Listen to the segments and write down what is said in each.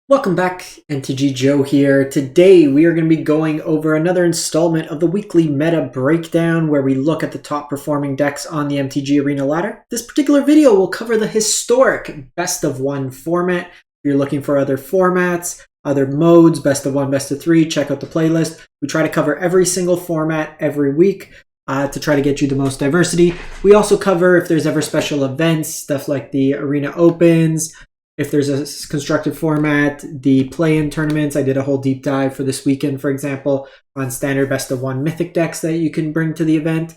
Welcome back, MTG Joe here. Today we are going to be going over another installment of the weekly meta breakdown where we look at the top performing decks on the MTG Arena ladder. This particular video will cover the historic best of one format. If you're looking for other formats, other modes, best of one, best of three, check out the playlist. We try to cover every single format every week to try to get you the most diversity. We also cover if there's ever special events, stuff like the Arena Opens, if there's a constructed format, the play-in tournaments. I did a whole deep dive for this weekend, for example, on standard best of one mythic decks that you can bring to the event.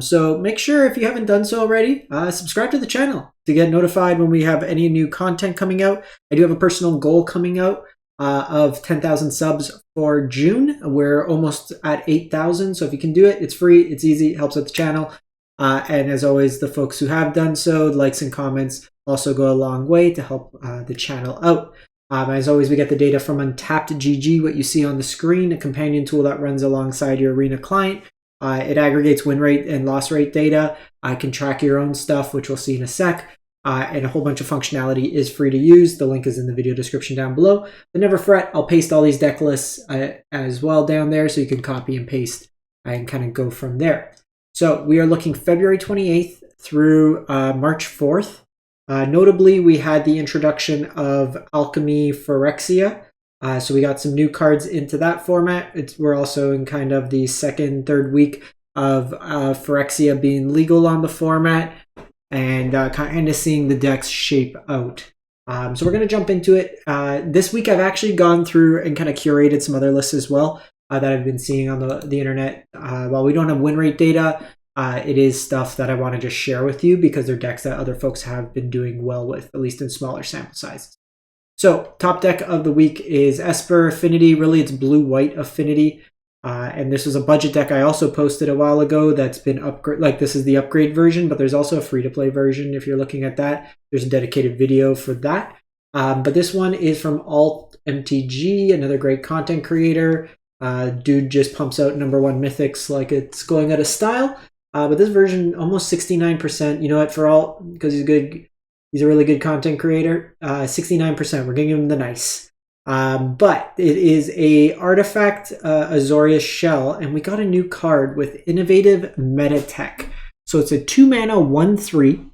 So make sure, if you haven't done so already, subscribe to the channel to get notified when we have any new content coming out. I do have a personal goal coming out of 10,000 subs for June. We're almost at 8,000, so if you can do it, it's free, it's easy, it helps out the channel. And as always, the folks who have done so, likes and comments also go a long way to help the channel out. As always, we get the data from Untapped.gg, what you see on the screen, a companion tool that runs alongside your Arena client. It aggregates win rate and loss rate data. I can track your own stuff, which we'll see in a sec. And a whole bunch of functionality is free to use. The link is in the video description down below. But never fret, I'll paste all these deck lists as well down there, so you can copy and paste and kind of go from there. So we are looking February 28th through March 4th. Notably, we had the introduction of Alchemy Phyrexia. So we got some new cards into that format. We're also in kind of the second, third week of Phyrexia being legal on the format and kind of seeing the decks shape out. So we're going to jump into it. This week I've actually gone through and kind of curated some other lists as well that I've been seeing on the internet. While we don't have win rate data, it is stuff that I want to just share with you because they're decks that other folks have been doing well with, at least in smaller sample sizes. So top deck of the week is Esper Affinity. Really, it's blue-white Affinity. And this was a budget deck I also posted a while ago that's been upgraded. Like, this is the upgrade version, but there's also a free-to-play version if you're looking at that. There's a dedicated video for that. But this one is from Alt MTG, another great content creator. Dude just pumps out #1 mythics like it's going out of style. But this version, almost 69%. You know what, for Alt, because he's good, he's a really good content creator. 69%, we're giving him the nice. But it is a artifact Azorius shell, and we got a new card with innovative meta tech. So it's a 2-mana 1/3.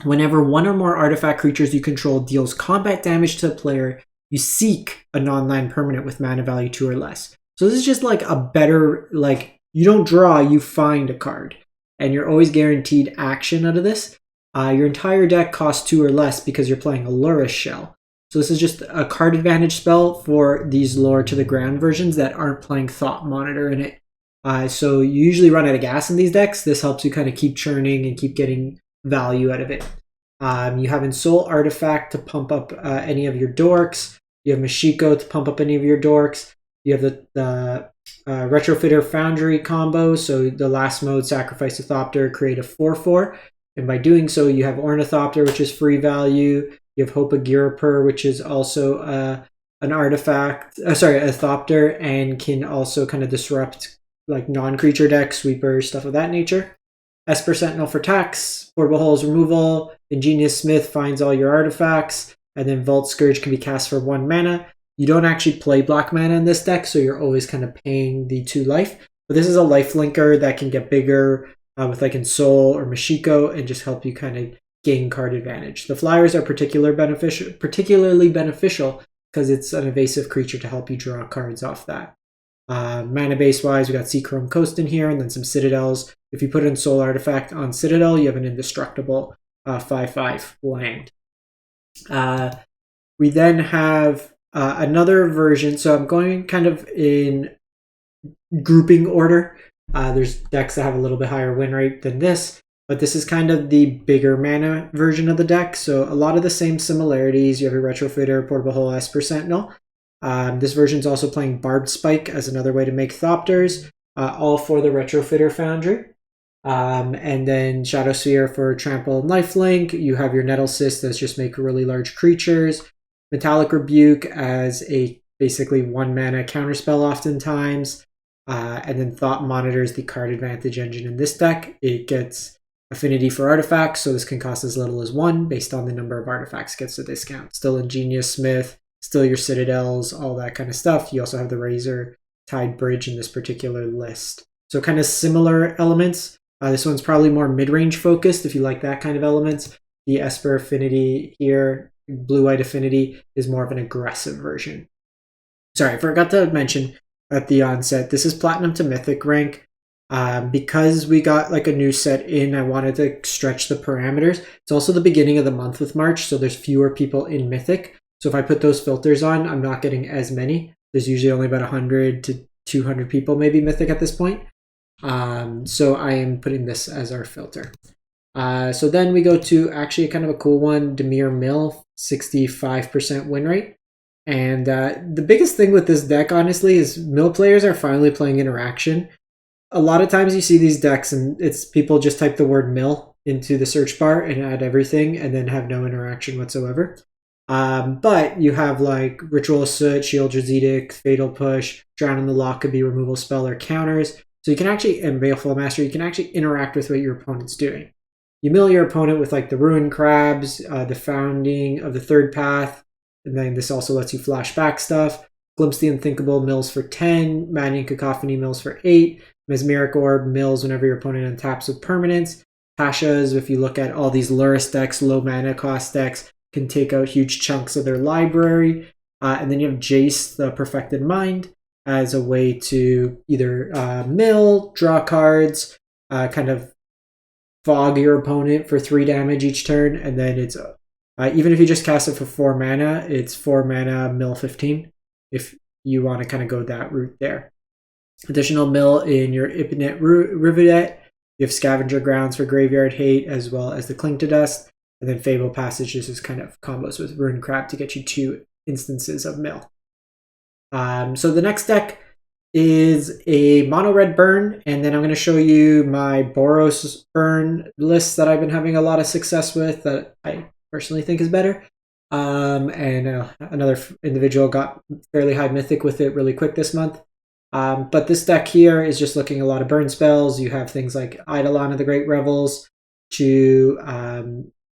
Whenever one or more artifact creatures you control deals combat damage to a player, you seek a non-land permanent with mana value 2 or less. So this is just like a better, like, you don't draw, you find a card, and you're always guaranteed action out of this. Your entire deck costs 2 or less because you're playing a Lurrus shell. So this is just a card advantage spell for these lower to the ground versions that aren't playing Thought Monitor in it. So you usually run out of gas in these decks. This helps you kind of keep churning and keep getting value out of it. You have Ensoul Artifact to pump up any of your dorks. You have Mashiko to pump up any of your dorks. You have the Retrofitter Foundry combo. So the last mode, sacrifice a Thopter, create a 4/4. And by doing so, you have Ornithopter, which is free value. You have Hope of Girapur, which is also an artifact, a Thopter, and can also kind of disrupt like non-creature decks, sweepers, stuff of that nature. Esper Sentinel for tax, Portable Holes removal, Ingenious Smith finds all your artifacts, and then Vault Scourge can be cast for 1 mana. You don't actually play black mana in this deck, so you're always kind of paying the 2 life. But this is a life linker that can get bigger with like Ensoul or Mashiko and just help you kind of gain card advantage. The flyers are particularly beneficial because it's an evasive creature to help you draw cards off that. Mana base wise, we got Seachrome Coast in here and then some Citadels. If you put an Ensoul Artifact on Citadel, you have an indestructible 5/5 land. We then have another version. So I'm going kind of in grouping order. There's decks that have a little bit higher win rate than this, but this is kind of the bigger mana version of the deck. So a lot of the same similarities. You have your Retrofitter, Portable Hole, Esper Sentinel. This version is also playing Barbed Spike as another way to make Thopters, all for the Retrofitter Foundry. And then Shadow Sphere for Trample and Lifelink. You have your Nettle Cyst that's just make really large creatures. Metallic Rebuke as a basically 1 mana counterspell oftentimes. And then Thought Monitor is the card advantage engine in this deck. It gets affinity for artifacts, so this can cost as little as 1 based on the number of artifacts gets a discount. Still Ingenious Smith, still your Citadels, all that kind of stuff. You also have the Razor Tide Bridge in this particular list. So kind of similar elements. This one's probably more mid-range focused if you like that kind of elements. The Esper Affinity here, Blue-White Affinity, is more of an aggressive version. Sorry, I forgot to mention at the onset, this is Platinum to Mythic rank. Because we got like a new set in, I wanted to stretch the parameters. It's also the beginning of the month with March, so there's fewer people in Mythic. So if I put those filters on, I'm not getting as many. There's usually only about 100 to 200 people maybe Mythic at this point. So I am putting this as our filter. So then we go to actually kind of a cool one, Dimir Mill, 65% win rate. And the biggest thing with this deck, honestly, is Mill players are finally playing interaction. A lot of times you see these decks and it's people just type the word mill into the search bar and add everything and then have no interaction whatsoever. But you have like Ritual Soot, Shieldred's Edict, Fatal Push, Drown in the Lock could be removal spell or counters. So you can actually, and Baleful Master, you can actually interact with what your opponent's doing. You mill your opponent with like the Ruin Crabs, the Founding of the Third Path, and then this also lets you flash back stuff. Glimpse the Unthinkable mills for 10, Maddening Cacophony mills for 8, Mesmeric Orb mills whenever your opponent untaps with permanence. Tasha's, if you look at all these Lurrus decks, low mana cost decks, can take out huge chunks of their library. And then you have Jace, the Perfected Mind, as a way to either mill, draw cards, kind of fog your opponent for 3 damage each turn, and then it's even if you just cast it for 4 mana, it's 4 mana mill 15 if you want to kind of go that route there. Additional mill in your Ipnet Rivetet. You have Scavenger Grounds for Graveyard Hate, as well as the Cling to Dust. And then Fable Passage is kind of combos with Ruin Crab to get you 2 instances of mill. So the next deck is a mono red burn, and then I'm going to show you my Boros Burn list that I've been having a lot of success with that I personally think is better. Another individual got fairly high mythic with it really quick this month. But this deck here is just looking a lot of burn spells. You have things like Eidolon of the Great Revels to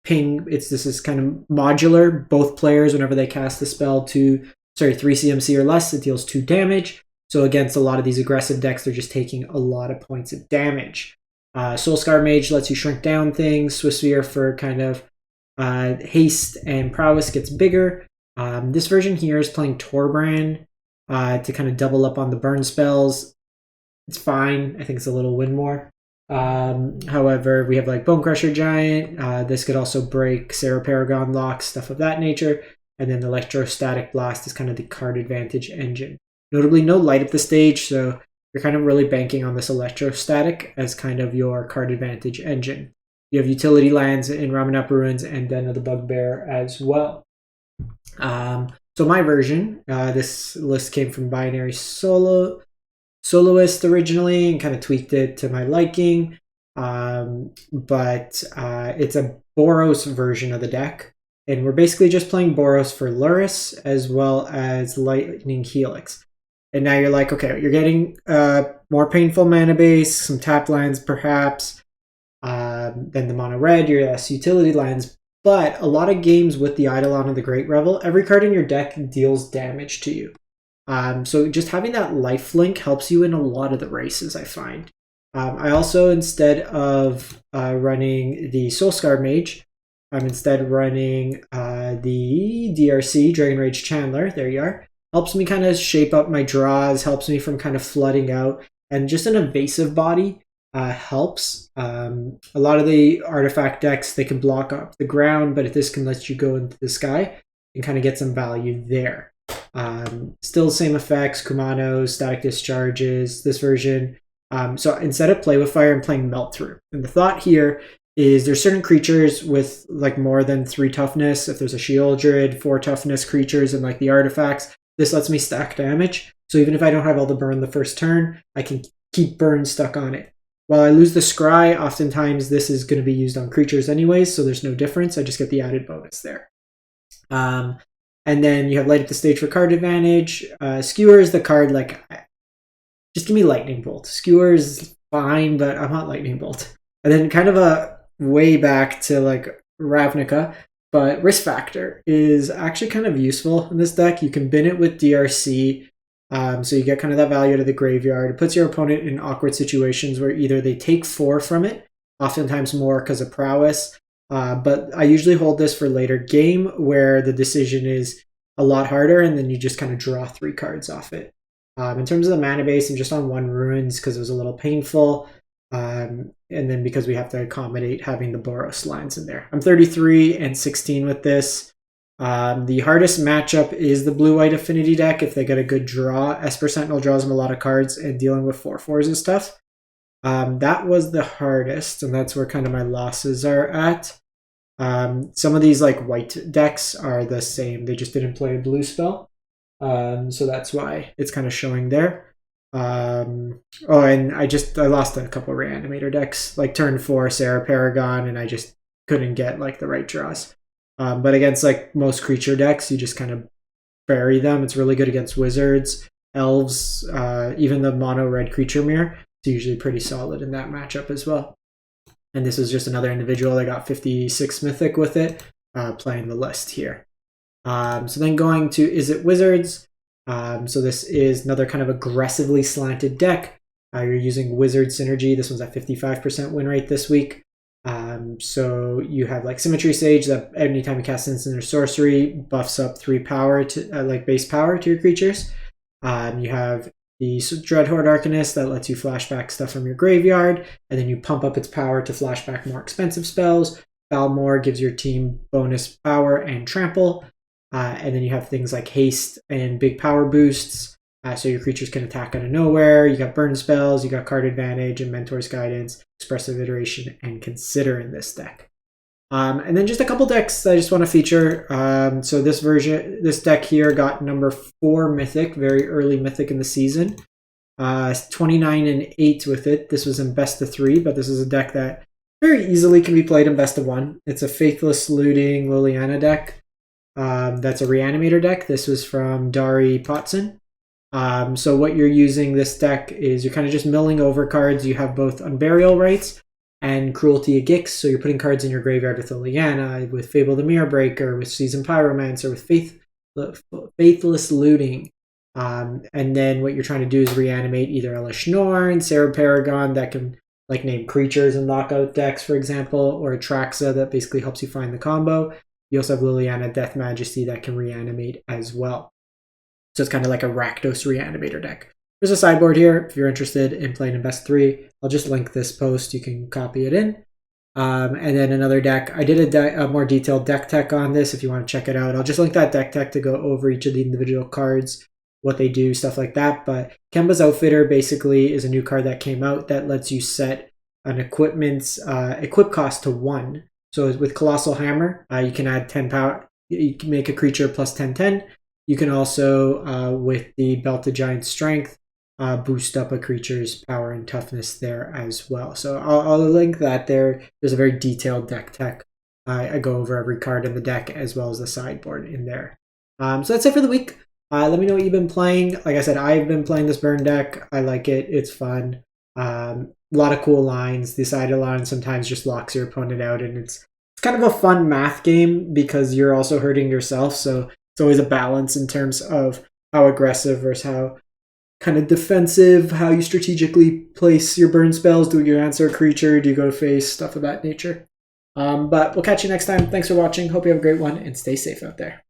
ping. This is kind of modular. Both players, whenever they cast the spell 3 CMC or less, it deals 2 damage. So against a lot of these aggressive decks, they're just taking a lot of points of damage. Soulscar Mage lets you shrink down things. Swift Sphere for kind of haste and prowess gets bigger. This version here is playing Torbrand to kind of double up on the burn spells. It's fine. I think it's a little win more. However, we have like Bone Crusher Giant. This could also break Sarah Paragon locks, stuff of that nature. And then Electrostatic Blast is kind of the card advantage engine. Notably, no light up the stage, so you're kind of really banking on this Electrostatic as kind of your card advantage engine. You have utility lands in Ramunap Ruins and Den of the Bugbear as well. So my version, this list came from Binary Soloist originally and kind of tweaked it to my liking. But it's a Boros version of the deck. And we're basically just playing Boros for Lurrus as well as Lightning Helix. And now you're like, okay, you're getting more painful mana base, some tap lands perhaps, than the mono red, your less utility lands. But a lot of games with the Eidolon of the Great Revel, every card in your deck deals damage to you. So just having that lifelink helps you in a lot of the races, I find. I also, instead of running the Soulscar Mage, I'm instead running the DRC, Dragon Rage Chandler, there you are. Helps me kind of shape up my draws, helps me from kind of flooding out, and just an evasive body helps. A lot of the artifact decks, they can block up the ground, but if this can let you go into the sky and kind of get some value there. Still the same effects, Kumanos, Static Discharges, this version. So instead of Play with Fire, I'm playing Melt Through. And the thought here is there's certain creatures with like more than 3 toughness. If there's a Shieldred, 4 toughness creatures, and like the artifacts, this lets me stack damage. So even if I don't have all the burn the first turn, I can keep burn stuck on it. While I lose the Scry, oftentimes this is going to be used on creatures anyways, so there's no difference. I just get the added bonus there. And then you have Light Up the Stage for card advantage. Skewer is the card, like, just give me Lightning Bolt. Skewer is fine, but I want Lightning Bolt. And then kind of a way back to like Ravnica. But Risk Factor is actually kind of useful in this deck. You can bin it with DRC, so you get kind of that value out of the graveyard. It puts your opponent in awkward situations where either they take 4 from it, oftentimes more because of prowess, but I usually hold this for later game where the decision is a lot harder and then you just kind of draw 3 cards off it. In terms of the mana base, I'm just on 1 Ruins because it was a little painful. And then because we have to accommodate having the Boros lines in there. I'm 33 and 16 with this. The hardest matchup is the blue-white affinity deck if they get a good draw. Esper Sentinel draws them a lot of cards, and dealing with 4/4s is tough. That was the hardest, and that's where kind of my losses are at. Some of these like white decks are the same. They just didn't play a blue spell. So that's why it's kind of showing there. Oh, and I lost a couple Reanimator decks, like turn 4 Sarah Paragon, and I just couldn't get like the right draws. But against like most creature decks, you just kind of bury them. It's really good against wizards, elves, even the mono red creature mirror. It's usually pretty solid in that matchup as well. And this is just another individual that got 56 mythic with it, playing the list here. So then going to Izzet Wizards. So this is another kind of aggressively slanted deck. You're using Wizard Synergy. This one's at 55% win rate this week. So you have like Symmetry Sage that anytime you cast instant or sorcery buffs up 3 power to like base power to your creatures. You have the Dreadhorde Arcanist that lets you flashback stuff from your graveyard, and then you pump up its power to flashback more expensive spells. Balmor gives your team bonus power and trample. And then you have things like haste and big power boosts, so your creatures can attack out of nowhere. You got burn spells, you got card advantage and Mentor's Guidance, Expressive Iteration, and Consider in this deck. And then just a couple decks I just want to feature. So this deck here got number 4 Mythic, very early Mythic in the season. 29 and 8 with it. This was in best of 3, but this is a deck that very easily can be played in best of 1. It's a Faithless Looting Liliana deck. That's a Reanimator deck. This was from Dari Potson. So what you're using this deck is you're kind of just milling over cards. You have both Unburial Rights and Cruelty of Gix. So you're putting cards in your graveyard with Liliana, with Fable the Mirror Breaker, with Seasoned Pyromancer, with Faithless Looting. And then what you're trying to do is reanimate either Elish Norn, Sarah Paragon that can like name creatures and lockout decks, for example, or Atraxa that basically helps you find the combo. You also have Liliana Death Majesty that can reanimate as well. So it's kind of like a Rakdos Reanimator deck. There's a sideboard here if you're interested in playing in best 3. I'll just link this post. You can copy it in. And then another deck. I did a more detailed deck tech on this if you want to check it out. I'll just link that deck tech to go over each of the individual cards, what they do, stuff like that. But Kemba's Outfitter basically is a new card that came out that lets you set an equipment's equip cost to 1. So with Colossal Hammer, you can add 10 power. You can make a creature plus 10/10. You can also, with the Belted Giant Strength, boost up a creature's power and toughness there as well. So I'll link that there. There's a very detailed deck tech. I go over every card in the deck as well as the sideboard in there. So that's it for the week. Let me know what you've been playing. Like I said, I've been playing this burn deck. I like it. It's fun. A lot of cool lines. The side line sometimes just locks your opponent out, and it's kind of a fun math game because you're also hurting yourself. So it's always a balance in terms of how aggressive versus how kind of defensive, how you strategically place your burn spells. Do you answer a creature? Do you go face? Stuff of that nature. But we'll catch you next time. Thanks for watching. Hope you have a great one and stay safe out there.